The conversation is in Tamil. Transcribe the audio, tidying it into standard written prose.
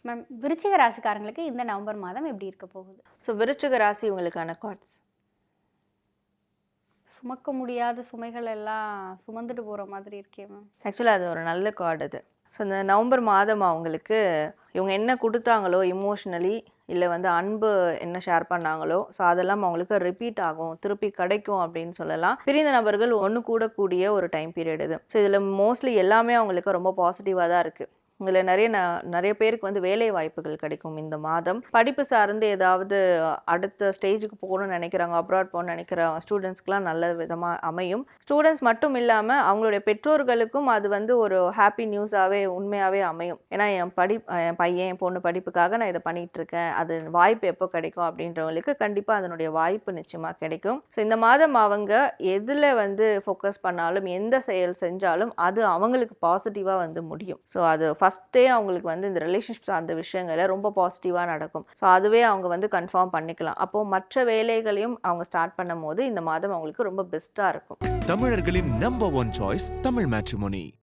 மேம், விருச்சிக ராசிக்காரங்களுக்கு இந்த நவம்பர் மாதம் எப்படி இருக்க போகுது? ஸோ விருச்சிக ராசி இவங்களுக்கான கார்ட்ஸ். சுமக்க முடியாத சுமைகள் எல்லாம் சுமந்துட்டு போகிற மாதிரி இருக்கே மேம். ஆக்சுவலாக அது ஒரு நல்ல கார்டு அது. ஸோ இந்த நவம்பர் மாதம் அவங்களுக்கு இவங்க என்ன கொடுத்தாங்களோ இமோஷ்னலி, இல்லை வந்து அன்பு என்ன ஷேர் பண்ணாங்களோ, ஸோ அதெல்லாம் அவங்களுக்கு ரிப்பீட் ஆகும், திருப்பி கிடைக்கும் அப்படின்னு சொல்லலாம். பிரிந்த நபர்கள் ஒன்று கூடக்கூடிய ஒரு டைம் பீரியட் இது. ஸோ இதில் மோஸ்ட்லி எல்லாமே அவங்களுக்கு ரொம்ப பாசிட்டிவாக தான் இருக்குது. இதில் நிறைய பேருக்கு வந்து வேலை வாய்ப்புகள் கிடைக்கும் இந்த மாதம். படிப்பு சார்ந்து ஏதாவது அடுத்த ஸ்டேஜுக்கு போகணும்னு நினைக்கிறாங்க, அப்ராட் போகணும்னு நினைக்கிற ஸ்டூடெண்ட்ஸ்க்குலாம் நல்ல விதமாக அமையும். ஸ்டூடெண்ட்ஸ் மட்டும் இல்லாமல் அவங்களுடைய பெற்றோர்களுக்கும் அது வந்து ஒரு ஹாப்பி நியூஸாகவே உண்மையாகவே அமையும். ஏன்னா என் பையன் என் பொண்ணு படிப்புக்காக நான் இதை பண்ணிகிட்டு இருக்கேன், அது வாய்ப்பு எப்போ கிடைக்கும் அப்படின்றவங்களுக்கு கண்டிப்பாக அதனுடைய வாய்ப்பு நிச்சயமாக கிடைக்கும். ஸோ இந்த மாதம் அவங்க எதில் வந்து ஃபோக்கஸ் பண்ணாலும், எந்த செயல் செஞ்சாலும் அது அவங்களுக்கு பாசிட்டிவாக வந்து முடியும். ஸோ அது ஃபஸ்ட்டே அவங்களுக்கு வந்து இந்த ரிலேஷன்ஷிப்ஸ் அந்த விஷயங்களை ரொம்ப பாசிட்டிவாக நடக்கும். ஸோ அதுவே அவங்க வந்து கன்ஃபார்ம் பண்ணிக்கலாம். அப்போது மற்ற வேலைகளையும் அவங்க ஸ்டார்ட் பண்ணும் போது இந்த மாதம் அவங்களுக்கு ரொம்ப பெஸ்ட்டாக இருக்கும். தமிழர்களின் நம்பர் 1 சாய்ஸ் தமிழ் மேட்ரிமோனி.